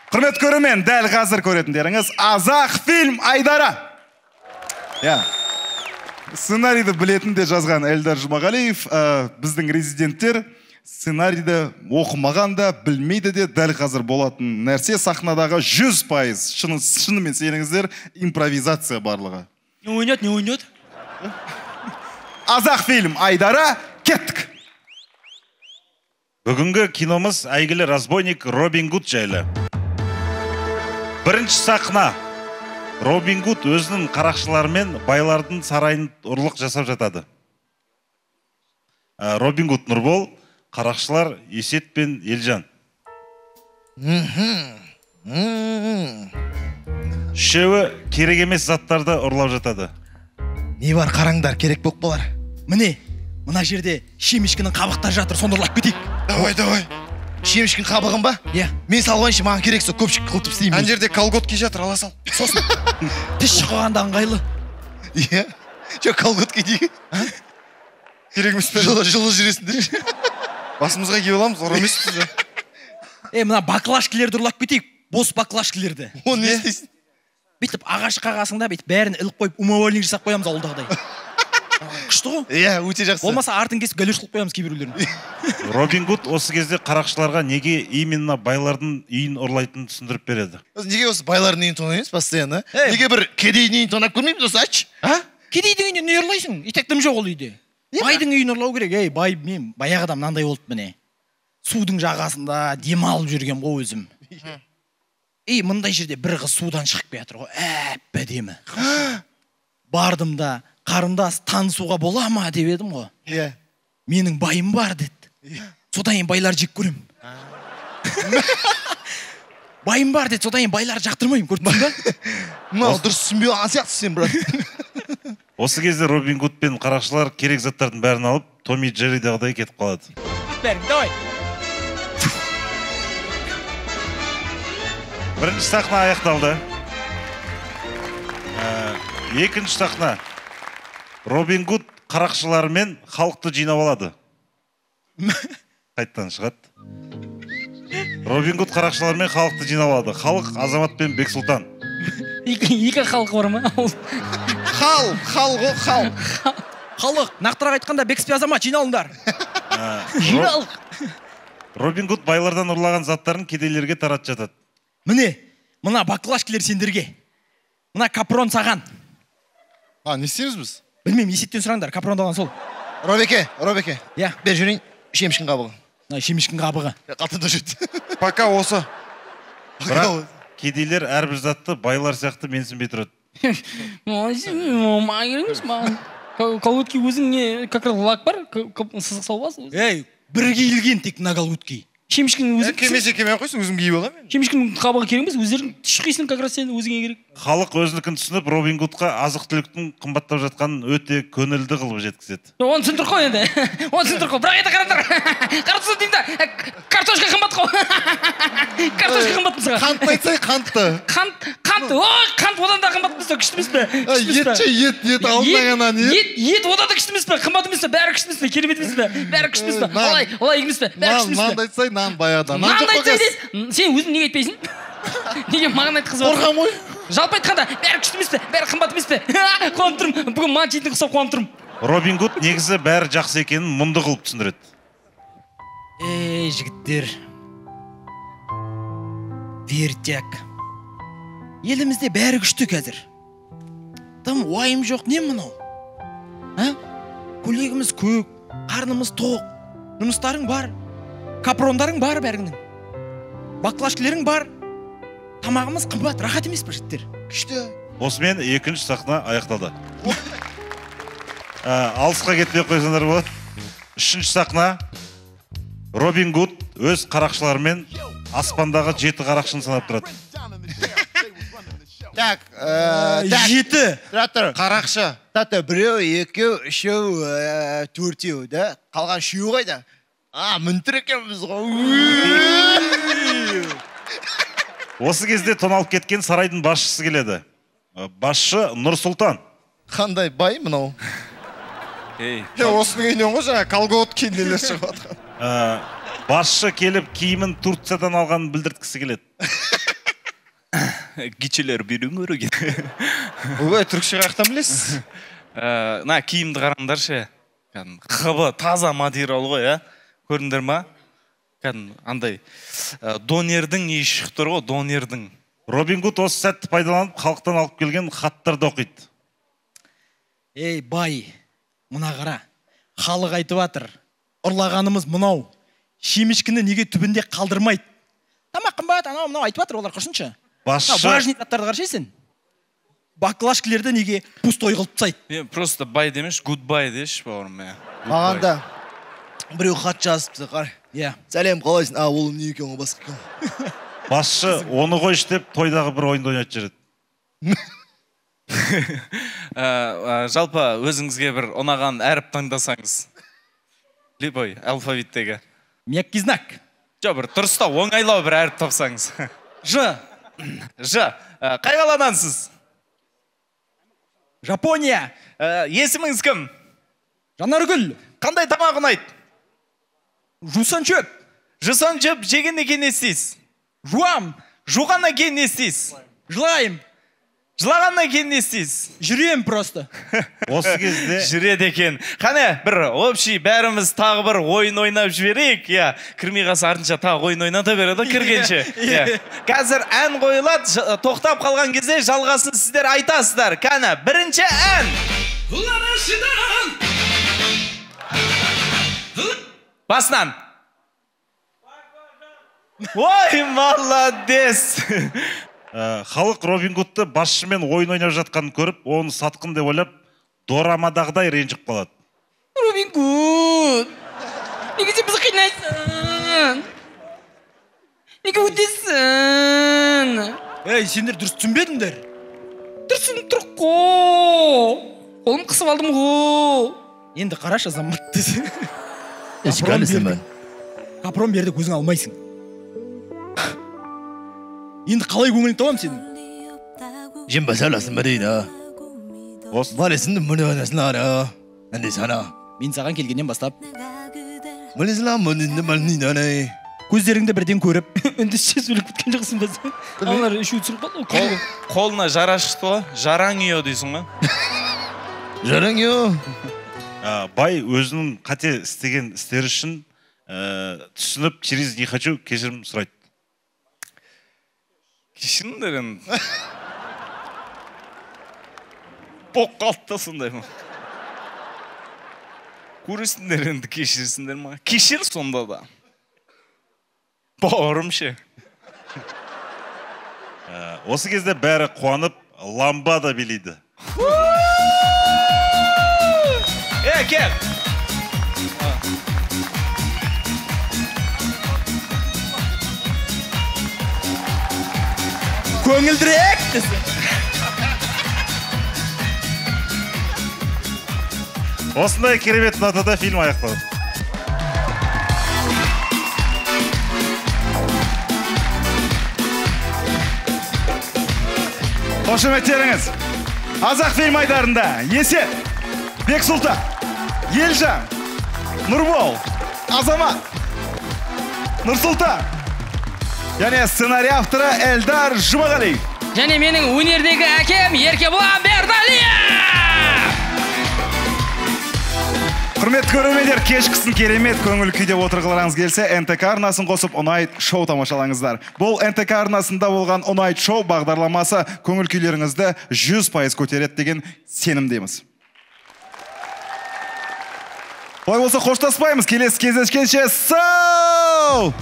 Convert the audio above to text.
Құрмет көрермен, дәл қазір көретіндеріңіз Азақ фильм Айдара. Сценарийді білетін де жазған Эльдар Жұмағалиев. Біздің резиденттер сценарийді оқымаған да, білмейді де, дәл қазір болатын нәрсе сахнадағы 100%. Шынымен сеніңіздер, импровизация барлығы. Не ойнет? Азақ фильм Айдара, кеттік! Бүгінгі киномыз әйгілі разбойник Робин Гуд жайлы. Бірінші сахна. Робин Гуд өзінің қарақшыларымен байлардың сарайын ұрлық жасап жатады. Робин Гуд Нұрбол, қарақшылар Есет пен Елжан. Үшеуі керек емес заттарды ұрлап жатады. Не бар, қараңдар, керек боп болар. Міне, мына жерде шемішкінің қабықтар жатыр, сондырлап кетейік. Давай. Шемішкін қабығын ба? Мен салғаншы, маған керексі, көпшік қылтып істеймін. Ан жерде колготки жатыр, ала сал. Сосын, тіс шыққанда ыңғайлы. Жоқ, колготки дейін. Керек емес пе? Жылы жүресіңдер. Басымызға кие оламыз, ора емеспіз же. Мына баклашкілерді ұрлап кетейік, бос баклашкілерді. Оны не істейсің? Бүйтіп ағаш қағасыңда бүйтіп бәрін іліп қойып, умывальник жасап қоямыз ауылдағыдай. Күшті ғой? Өте жақсы. Болмаса артын кесіп галюш қылып қоямыз кейбіреулерін. Робин Гуд осы кезде қарақшыларға неге именно байлардың үйін ұрлайтынын түсіндіріп береді. Неге осы байлардың үйін тонаймыз постоянно? Неге бір кедейдің үйін тонап көрмейміз осы, айтшы? Кедейдің үйінен не ұрлайсың? Итектім жоқ ол үйде. Байдың үйін ұрлау керек. Мен баяғыда мынандай болды міне. Судың жағасында демалып жүрген ғой өзім. Мындай жерде бір қыз судан шығып келатыр ғой. Әп-әдемі. Бардым да, қарындас танысуға бола ма деп едім ғой. Менің байым бар деді. Содан кейін байлар жек көрем. Байым бар деді, содан кейін байлар жақтырмайым, көрдің ба? Мынау дұрыс түсінбей алған сияқтысың сен, брат. Осы кезде Робин Гуд пен қарақшылар керек заттардың бәрін алып, Томи Джерридағыдай кетіп қалады. Давай. Бірінші сахна аяқталды. Екінші сахна. Робин Гуд қарақшыларымен халықты жинап алады. Қайттан шығады. Робин Гуд қарақшыларымен халықты жинап алады. Халық Азамат пен Бексұлтан. Екі халық бар ма? Халық, нақтырақ айтқанда Бекспе Азамат жиналыңдар. Жиналық. Робин Гуд байлардан ұрлаған заттарын кедейлерге таратып жатады. Міне, мына баклашкілер сендерге. Мына капрон саған. Не істейміз біз? Білмеймін, Есеттен сұраңдар, капрон даған сол. Робеке. Бер жүрейін, шемішкін қабығы. Шемішкін қабығы. Қалтында жүрді. Пока осы. Бірақ кедейлер әрбір затты байлар сияқты менсінбей тұрады. Колготки өзің не, как раз лак бар, сызық салбасың. Бір кейілген тек мына колготки. Шемішкінің өзі... Кемесе кеме қойсын, өзім киіп алам мен. Шемішкінің қабығы керек емес, өздерің түшқисің, как раз сен өзіңе керек. Халық өзінікін түсініп, Робин Гудқа азық-түліктің қымбаттап жатқанын өте көнілді қылып жеткізеді. Оны түсіндір қой енді. Бірақ еді қараңдар. Қаратсын деймін да. Картошка қымбат қой. Картошка қымбат мысыға. Қантты айтсай, қантты. Қант одан да қымбат мысы, күшті емес пе? Ет алдына ғана не? Ет одан да күшті емес пе? Қымбат емес пе? Бәрі күшті емес пе? Керемет емес пе? Бәрі күшті емес пе? Олай емес пе? Бәрі күшті емес пе? Нан айтсай, нан баяда. Нан айтсай дейсің. Сен өзің неге айтпайсың? Неге маған айтқызып отыр? Қорқам ой. Жалпы айтқанда, бәрі күшті емес пе? Бәрі қымбат емес пе? Қуанып тұрмын. Бүгін маған жейтін құсап қуанып тұрмын. Робин Гуд негізі бәрі жақсы екенін мұнды қылып түсіндіреді. Жігіттер. Вертяк. Елімізде бәрі күшті қазір. Тым уайым жоқ, не мынау? Көйлегіміз көк, қарнымыз тоқ, жұмыстарың бар, капрондарың бар бәріңнің. Баклашкілерің бар. Тамағымыз қымбат, рахат емес пе, жігіттер? Күшті. Осымен екінші сахна аяқталды. Алысқа кетпей қойсаңдар болады. Үшінші сахна. Робин Гуд өз қарақшыларымен аспандағы 7 қарақшыны санап тұрады. Так, 7. Қарақшы. Біреу, екеу, үшеу, төртеу, да? Қалған үшеу қайда? Мүнтір екенбіз ғой. Осы кезде тоналып кеткен сарайдың басшысы келеді. Басшы Нұрсұлтан. Қандай бай мынау? Осының үйінен ғой жаңа колготки нелер шығып жатқан. Басшы келіп киімін Турциядан алғанын білдірткісі келеді. Кичелер берің өрі Ой, түркше қаяқтан білесіз? На киімді қараңдаршы. Қыбы таза материал ғой, ә? Көрдіңдер ма? Андай донердің не шықтыр ғой, донердің. Робин Гуд осы сәтті пайдаланып, халықтан алып келген хаттарды оқиды. Ей, бай, мұна қара. Халық айтып атыр. Ұрлағанымыз мұнау. Шемішкіні неге түбінде қалдырмайды. Тамақ қымбат, анау мынау айтып атыр, олар құрсыншы. Важный заттарды қаршайсың. Баклашкілерді неге пустой қылып тастайды. Просто бай демеш, гудбай деш, бауырым. Маған да біреу хат жазыпты, қар. Сәлем, қалайсың? Ол не екен, ол басқа екен. Басшы, оны қойшы деп тойдағы бір ойынды ойнатып жүреді. Жалпы өзіңізге бір ұнаған әріп таңдасаңыз. Любой алфавиттегі. Меккий знак. Жоқ, бір тұрыста оңайлау бір әріп тапсаңыз. Ж. Қай қаладансыз? Жапония. Есіміңіз кім? Жанаргүл. Қандай тамақ ұнайды? Жусан чөп. Жусан чөп жеген екен не істейсіз? Жуам. Жуғаннан кейін не істейсіз? Жылайым. Жылағаннан кейін не істейсіз? Жүрем просто. Осы кезде жүреді екен. Қане, бір общий бәріміз тағы бір ойын ойнап жіберейік. Кірмей қалса артынша тағы ойын ойната береді кіргенше. Қазір ән қойылады, тоқтап қалған кезде жалғасын сіздер айтасыздар. Қане, бірінші ән. Басынан. Ой, молодец. Халық Робин Гудты басшымен ойын ойнап жатқанын көріп, оны сатқын деп ойлап, дорамадағыдай ренжіп қалады. Робин Гуд, неге сен бізді қинайсың? Неге өтесің? Ей, сендер дұрыс түсінбедіңдер. Дұрысын тұр қо. Қолым қысып алдым ғо. Енді қарашы азамат десе. Капрон берді көзің алмайсың. Енді қалай көңілін табам сенің? Жембас аласын бәрейді. Малесінді мұны өнесін ара. Әнде сана. Мен саған келгеннен бастап. Малесіла мұнынды малынын анай. Көздеріңді бірден көріп, үндісше сөйлік біткен жоқсын ба сен? Алар үші өтсін қол. Қолына жарашты ғой, жараң үйо дейсің ба? Жараң үйо. Бай өзінің қате істеген істері үшін түсініп, через не хочу кешірім сұрайды. Кешіріңдер енді. Боқ қалды сондай ма? Көресіңдер енді кешірсіңдер ма? Кешір сонда да. Бауырым ше. Осы кезде бәрі қуанып, ламбада билейді. Кел! Көңілдірек десе. Осындай керемет нотада фильм аяқталды. Қошеметтеріңіз. Азақ фильм айдарында Есет, Бексұлтан, Елжан, Нұрбол, Азамат, Нұрсұлтан. Және сценарий авторы Эльдар Жұмағалиев. Және менің өнердегі әкем Еркебұлан Бердалиев. Құрметті көрермендер, кешкісін керемет көңіл күйде отырғыларыңыз келсе, НТК арнасын қосып ұнайт шоу тамашалаңыздар. Бұл НТК арнасында болған ұнайт шоу бағдарламасы көңіл күйлеріңізді 100% көтереді деген сенімдеміз. Олай болса қоштаспаймыз, келесі кездескенше сау!